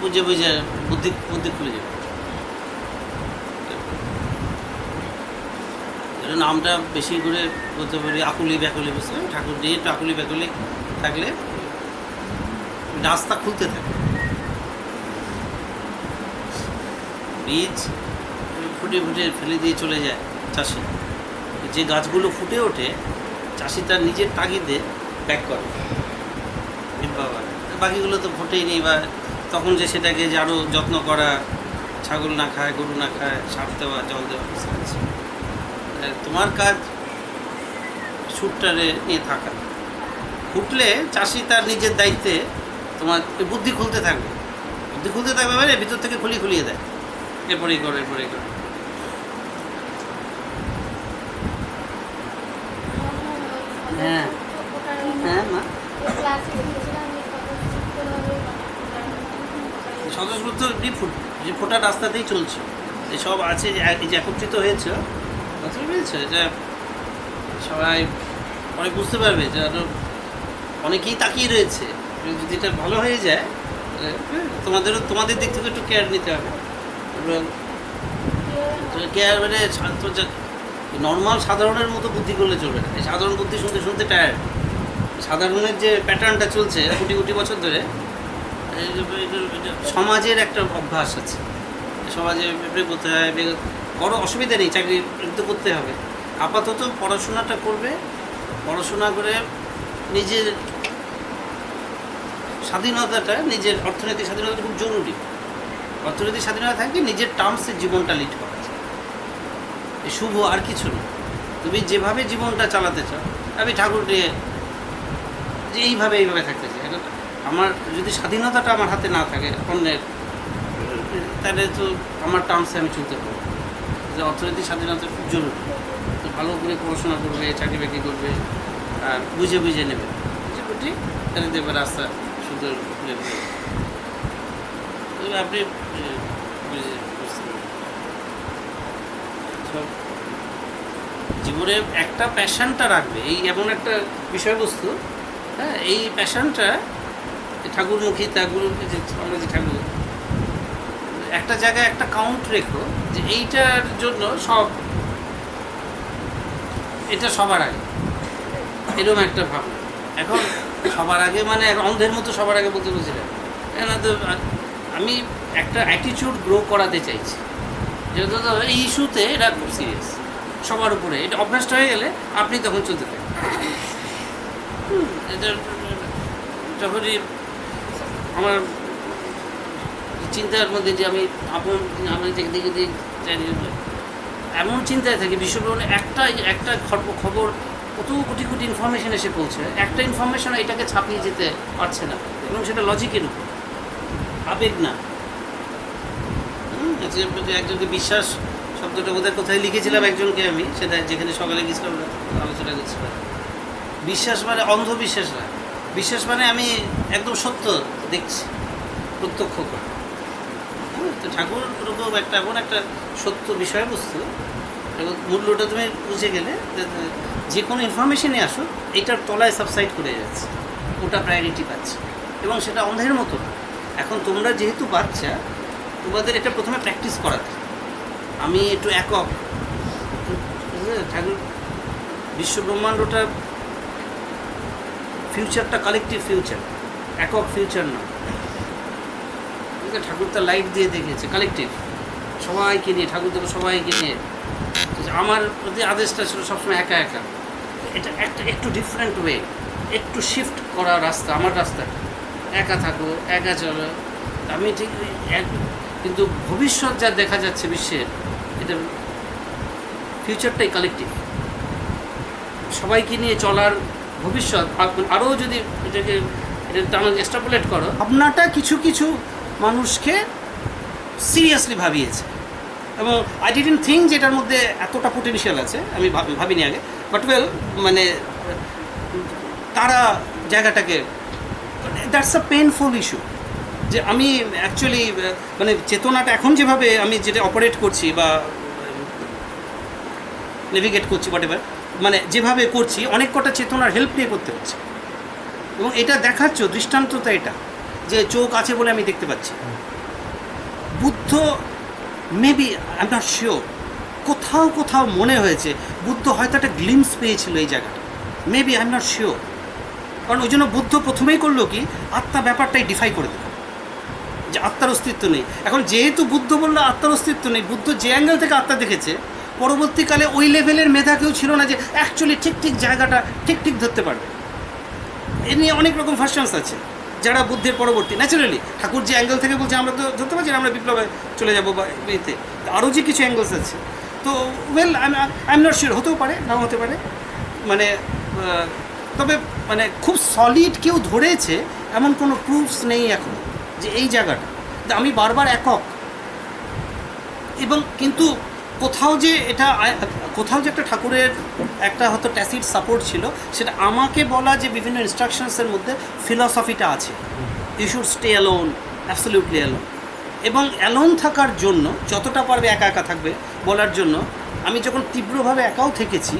বুঝে বুঝে বুদ্ধি বুদ্ধি খুলে যাবে। এটা নামটা বেশি করে বলতে পারি আকুলি ব্যাকুলি, বুঝতে পারি ঠাকুর দিয়ে একটু আকুলি ব্যাকুলি থাকলে রাস্তা খুলতে থাকে। বীজ ফুটে ফুটে ফেলে দিয়ে চলে যায় চাষি, যে গাছগুলো ফুটে ওঠে চাষি তার নিজের তাগিদে ব্যাক করে, বাবা বাকিগুলো তো ফোটেই নেই, বা তখন যে সেটাকে যে আরও যত্ন করা, ছাগল না খায় গরু না খায়, সার দেওয়া জল দেওয়া, বুঝতে পারছি। তোমার কাজ সুরটারে নিয়ে থাকা, ফুটলে চাষি তার নিজের দায়িত্বে তোমার বুদ্ধি খুলতে থাকবে, বুদ্ধি খুলতে থাকবে মানে ভিতর থেকে খুলিয়ে দেয়, এরপরেই করো এরপরেই করো। হ্যাঁ হ্যাঁ মা, স্বতঃস্ফূর্ত যে ফোটার রাস্তাতেই চলছে, এসব আছে যে একত্রিত হয়েছে, বুঝতে পেরেছে? যে সবাই অনেক বুঝতে পারবে যে আরও অনেকেই তাকিয়ে রয়েছে, যদি এটা ভালো হয়ে যায় তোমাদের দিক থেকে একটু কেয়ার নিতে হবে। এবং কেয়ার মানে নর্মাল সাধারণের মতো বুদ্ধি করলে চলবে না, এই সাধারণ বুদ্ধি শুনতে শুনতে টায়ার্ড। সাধারণের যে প্যাটার্নটা চলছে কোটি কোটি বছর ধরে, সমাজের একটা অভ্যাস আছে, সমাজে করতে হয়, বড় অসুবিধা নেই, চাকরি তো করতে হবে, আপাতত পড়াশোনাটা করবে, পড়াশোনা করে নিজের স্বাধীনতাটা, নিজের অর্থনৈতিক স্বাধীনতাটা খুব জরুরি। অর্থনৈতিক স্বাধীনতা থাকে নিজের টার্মসে জীবনটা লিড করা যায়, শুভ আর কিছু না। তুমি যেভাবে জীবনটা চালাতে চাও, আমি ঠাকুরকে যে এইভাবে থাকতে চাই, আমার যদি স্বাধীনতাটা আমার হাতে না থাকে অন্যের, তাহলে তো আমার টার্মসে আমি চলতে পারবো। যে অর্থনৈতিক স্বাধীনতা খুব জরুরি, তো ভালো করে পড়াশোনা করবে, চাকরি বাকরি করবে, আর বুঝে নেবে, বুঝে তাহলে দেবে রাস্তা সুন্দর নেবে। আপনি বুঝতে সব জীবনে একটা প্যাশনটা রাখবে, এই এমন একটা বিষয়বস্তু, হ্যাঁ, এই প্যাশনটা ঠাকুরমুখী আমরা যে ঠাকুর একটা জায়গায় একটা কাউন্ট রেখো যে এইটার জন্য এটা সবার আগে, এরকম একটা ভাবনা। এখন সবার আগে মানে অন্ধের মতো সবার আগে বলতে বুঝলেন, কেন তো আমি একটা অ্যাটিটিউড গ্রো করাতে চাইছি, যেহেতু এই ইস্যুতে এটা খুব সিরিয়াস, সবার উপরে এটা অভ্যাসটা হয়ে গেলে আপনি তখন চলতে থাকেন। এটা যখনই আমার চিন্তার মধ্যে যে আমি দিকে এমন চিন্তায় থাকি, বিশ্বব্রহ্মণে একটা খবর কত কোটি কোটি ইনফরমেশন এসে পৌঁছে, একটা ইনফরমেশন এটাকে ছাপিয়ে যেতে পারছে না, এবং সেটা লজিকের উপর, আবেগ না। একজনকে বিশ্বাস শব্দটা বোধহয় কোথায় লিখেছিলাম একজনকে আমি, সেটা যেখানে সকালে গেছিলাম আলোচনা করছিলাম। বিশ্বাস মানে অন্ধবিশ্বাস না, বিশ্বাস মানে আমি একদম সত্য দেখছি, প্রত্যক্ষ করে। তো ঠাকুর ওরকম একটা এমন একটা সত্য বিষয়বস্তু, এবং মূল্যটা তুমি বুঝে গেলে যে কোনো ইনফরমেশনে আসো এটার তলায় সাবসাইড করে যাচ্ছে, ওটা প্রায়োরিটি পাচ্ছে, এবং সেটা অন্ধের মতো। এখন তোমরা যেহেতু বাচ্চা, তোমাদের এটা প্রথমে প্র্যাকটিস করাতে, আমি একটু একক, ঠাকুর বিশ্বব্রহ্মাণ্ডটা ফিউচারটা কালেকটিভ ফিউচার, একক ফিউচার না। ঠাকুর তার লাইট দিয়ে দেখেছে কালেকটিভ, সবাইকে নিয়ে, ঠাকুর দেবো সবাইকে নিয়ে। আমার প্রতি আদেশটা ছিল সবসময় একা একা, এটা একটু ডিফারেন্ট ওয়ে, একটু শিফট করা রাস্তা, আমার রাস্তা একা থাকো, একা চলো। আমি ঠিক কিন্তু ভবিষ্যৎ যা দেখা যাচ্ছে বিশ্বের, এটা ফিউচারটাই কালেকটিভ, সবাইকে নিয়ে চলার ভবিষ্যৎ। আরও যদি এটা এক্সট্রাপোলেট করো, ভাবনাটা কিছু মানুষকে সিরিয়াসলি ভাবিয়েছে, এবং আই ডিডন্ট থিঙ্ক যে এটার মধ্যে এতটা পোটেনশিয়াল আছে, আমি ভাবিনি আগে, বাট ওয়েল মানে তারা জায়গাটাকে, দ্যাটস আ পেইনফুল ইস্যু, যে আমি অ্যাকচুয়ালি মানে চেতনাটা এখন যেভাবে আমি যেটা অপারেট করছি বা নেভিগেট করছি হোয়াটএভার, মানে যেভাবে করছি অনেক কটা চেতনার হেল্প নিয়ে করতে হচ্ছে, এবং এটা দেখাচ্ছ দৃষ্টান্ততা এটা, যে চোখ আছে বলে আমি দেখতে পাচ্ছি। Buddha maybe I am not sure, কোথাও কোথাও মনে হয়েছে বুদ্ধ হয়তো একটা গ্লিমস পেয়েছিল এই জায়গাটা, maybe I am not sure. কারণ ওই জন্য বুদ্ধ প্রথমেই করলো কি, আত্মা ব্যাপারটাই ডিফাই করে দিল যে আত্মার অস্তিত্ব নেই। এখন যেহেতু বুদ্ধ বললো আত্মার অস্তিত্ব নেই, বুদ্ধ যে অ্যাঙ্গেল থেকে আত্মা দেখেছে, পরবর্তীকালে ওই লেভেলের মেধা কেউ ছিল না যে অ্যাকচুয়ালি ঠিক ঠিক জায়গাটা ঠিক ঠিক ধরতে পারবে। এ নিয়ে অনেক রকম ভার্সনস আছে যারা বুদ্ধের পরবর্তী। ন্যাচারালি ঠাকুর যে অ্যাঙ্গেল থেকে বলছে আমরা তো ধরতে পারছি না, আমরা বিপ্লবে চলে যাবো বা এতে আরও যে কিছু অ্যাঙ্গেলস আছে। তো well I am not sure, হতেও পারে নাও হতে পারে। মানে তবে মানে খুব সলিড কেউ ধরেছে এমন কোনো প্রুফস নেই এখন যে এই জায়গাটা। আমি বারবার একক, এবং কিন্তু কোথাও যে এটা কোথাও যে একটা ঠাকুরের একটা হয়তো ট্যাসিড সাপোর্ট ছিল, সেটা আমাকে বলা যে বিভিন্ন ইনস্ট্রাকশনসের মধ্যে ফিলসফিটা আছে, you should stay alone, absolutely alone. এবং অ্যালোন থাকার জন্য যতটা পারবে একা একা থাকবে বলার জন্য আমি যখন তীব্রভাবে একাও থেকেছি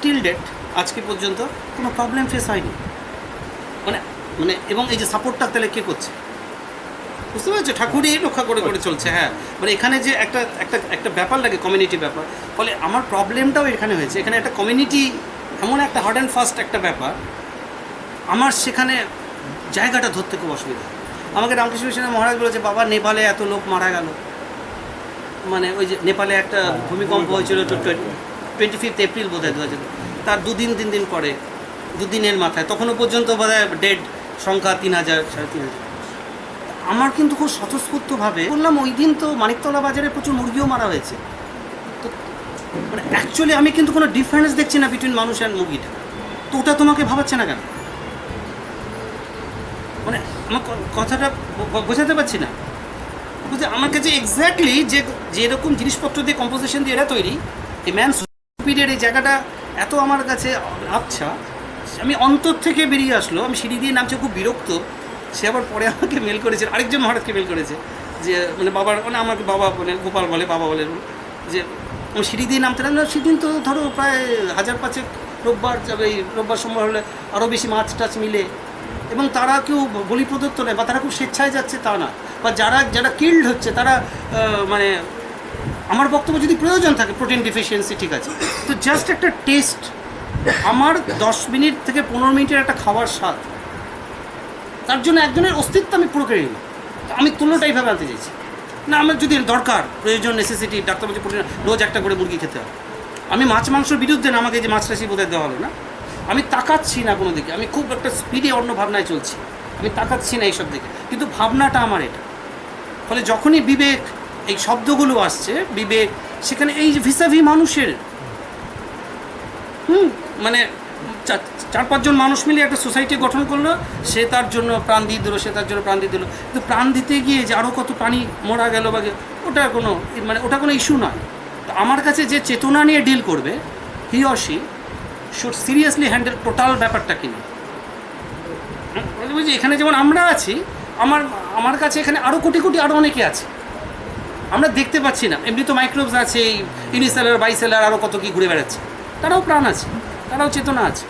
টিল ডেট আজকে পর্যন্ত কোনো প্রবলেম ফেস হয়নি। মানে মানে এবং এই যে সাপোর্টটা তাহলে কে করছে বুঝতে পারছো, ঠাকুরই রক্ষা করে করে চলছে। হ্যাঁ, মানে এখানে যে একটা একটা একটা ব্যাপার লাগে, কমিউনিটি ব্যাপার, ফলে আমার প্রবলেমটাও এখানে হয়েছে। এখানে একটা কমিউনিটি এমন একটা হার্ড অ্যান্ড ফাস্ট একটা ব্যাপার, আমার সেখানে জায়গাটা ধরতে খুব অসুবিধা। আমাকে রামকৃষ্ণ মিশনের মহারাজ বলেছে, বাবা নেপালে এত লোক মারা গেল, মানে ওই যে নেপালে একটা ভূমিকম্প হয়েছিল 25 এপ্রিল বোধহয় 2000, তার 2-3 দিন পরে, 2 দিনের মাথায়, তখনও পর্যন্ত বোধহয় ডেড সংখ্যা 3000 3,500। আমার কিন্তু খুব স্বতঃস্ফূর্তভাবে বললাম, ওই দিন তো মানিকতলা বাজারে প্রচুর মুরগিও মারা হয়েছে। তো মানে অ্যাকচুয়ালি আমি কিন্তু কোনো ডিফারেন্স দেখছি না বিটুইন মানুষ অ্যান্ড মুরগিটা। তো ওটা তোমাকে ভাবাচ্ছে না কেন? মানে আমার কথাটা বোঝাতে পারছি না। বুঝতে আমার কাছে এক্স্যাক্টলি যে যেরকম জিনিসপত্র দিয়ে কম্পোজিশন দিয়ে এরা তৈরি, এই ম্যান সুপিরিয়র এই জায়গাটা এত আমার কাছে আচ্ছা, আমি অন্তর থেকে বেরিয়ে আসলো। আমি সিঁড়ি দিয়ে নামছে, খুব বিরক্ত। সে আবার পরে আমাকে মেল করেছে, আরেকজন মহারাজকে মেল করেছে যে মানে বাবার, মানে আমাকে বাবা বলে, গোপাল বলে, বাবা বলে, যে আমি সিঁড়ি দিয়ে নামতে লাগলাম। সেদিন তো ধরো প্রায় 1000-5 রোববার যাবে, এই রোববার সোমবার হলে আরও বেশি মাছ টাছ মিলে, এবং তারা কেউ বলি প্রদত্ত নেয় বা তারা খুব স্বেচ্ছায় যাচ্ছে তা না, বা যারা যারা কিল্ড হচ্ছে তারা মানে আমার বক্তব্য যদি প্রয়োজন থাকে, প্রোটিন ডিফিসিয়েন্সি ঠিক আছে, তো জাস্ট একটা টেস্ট, আমার 10 মিনিট থেকে 15 মিনিটের একটা খাবার স্বাদ, তার জন্য একজনের অস্তিত্ব আমি পুরো কেড়ে নিলাম। আমি তুলনাটা এইভাবে আনতে চাইছি না। আমার যদি দরকার, প্রয়োজন, নেসেসিটি, ডাক্তার বলছে প্রোটিন রোজ একটা করে মুরগি খেতে হবে, আমি মাছ মাংসর বিরুদ্ধে না, আমাকে যে মাছ টাছি বোধহয় দেওয়া হলো না, আমি তাকাচ্ছি না কোনো দিকে, আমি খুব একটা স্পিডে অন্য ভাবনায় চলছি, আমি তাকাচ্ছি না এইসব দিকে, কিন্তু ভাবনাটা আমার এটা। ফলে যখনই বিবেক, এই শব্দগুলো আসছে, বিবেক, সেখানে এই যে ভিসাভি মানুষের মানে 4-5 জন মানুষ মিলে একটা সোসাইটি গঠন করলো, সে তার জন্য প্রাণ দিয়ে দিল, সে তার জন্য প্রাণ দিয়ে দিল, কিন্তু প্রাণ দিতে গিয়ে যে আরও কত প্রাণী মরা গেল বা ওটা কোনো মানে ওটা কোনো ইস্যু নয়। তো আমার কাছে যে চেতনা নিয়ে ডিল করবে, he or she should seriously handle total ব্যাপারটা কিনা। বুঝছি, এখানে যেমন আমরা আছি, আমার কাছে এখানে আরও কোটি কোটি আরও অনেকে আছে, আমরা দেখতে পাচ্ছি না। এমনি তো মাইক্রোবস আছে, ইউনিসেলার, বাইসেলার, আরও কত কী ঘুরে বেড়াচ্ছে, তারাও প্রাণ আছে, তারাও চেতনা আছে।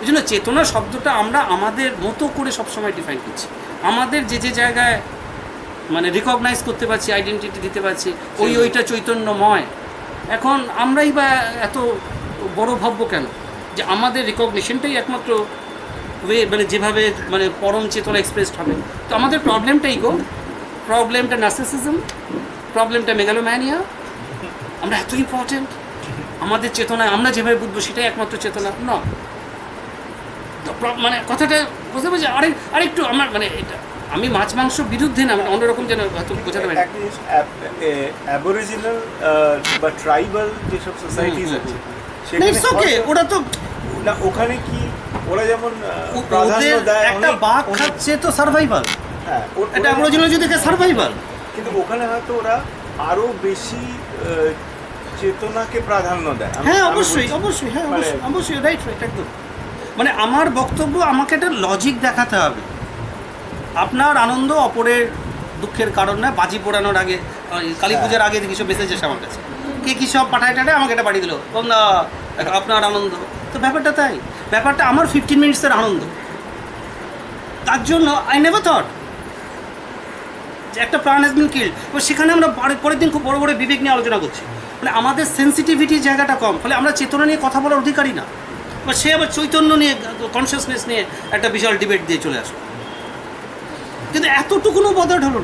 ওই জন্য চেতনা শব্দটা আমরা আমাদের মতো করে সবসময় ডিফাইন করছি, আমাদের যে যে জায়গায় মানে রিকগনাইজ করতে পারছি, আইডেন্টিটি দিতে পারছি, ওইটা চৈতন্যময়। এখন আমরাই বা এত বড় ভাবব কেন যে আমাদের রিকগনিশনটাই একমাত্র ওয়ে, মানে যেভাবে মানে পরম চেতনা এক্সপ্রেসড হবে। তো আমাদের প্রবলেমটাই প্রবলেমটা নার্সিসিজম, প্রবলেমটা মেগালোম্যানিয়া। আমরা এত ইম্পর্টেন্ট, আমাদের চেতনায় আমরা যেভাবে বুঝবো সেটাই একমাত্র চেতনা না। তো মানে কথাটা বুঝতে পারছি। আরেকটু আমার মানে এটা, আমি মাছ মাংস বিরুদ্ধে না, মানে অন্যরকম যেন হয়তো বোঝাতে পারি। অ্যাবরিজিনাল বা ট্রাইবাল যেসব সোসাইটিস আছে সেখানে ওরা তো না, ওখানে কি ওরা যেমন প্রাধান্য দেয়, একটা বাঘ খাচ্ছে তো সার্ভাইভাল, হ্যাঁ এটা অ্যাবরিজিনাল যদি সার্ভাইভাল, কিন্তু ওখানে হয়তো ওরা আরো বেশি চেতনাকে প্রাধান্য দেয়। হ্যাঁ অবশ্যই অবশ্যই, হ্যাঁ অবশ্যই, রাইট একদম। মানে আমার বক্তব্য, আমাকে একটা লজিক দেখাতে হবে। আপনার আনন্দ অপরের দুঃখের কারণ না। বাজি পোড়ানোর আগে, কালী পূজার আগে কিছু মেসেজ আসে আমার কাছে, কে কী সব পাঠায় আমাকে এটা পাঠিয়ে দিল, না আপনার আনন্দ। তো ব্যাপারটা তাই, ব্যাপারটা আমার 15 মিনিটসের আনন্দ, তার জন্য আই নেভার থট যে একটা প্রাণ হ্যাজ বিন কিল্ড। এবার সেখানে আমরা পরের দিন খুব বড় বড় বিবেক নিয়ে আলোচনা করছি, মানে আমাদের সেন্সিটিভিটির জায়গাটা কম, ফলে আমরা চেতনা নিয়ে কথা বলার অধিকারী না। বা সে আবার চৈতন্য নিয়ে, কনসিয়াসনেস নিয়ে একটা বিশাল ডিবেট দিয়ে চলে আসলো, কিন্তু এতটুকুনও বদল হলো না।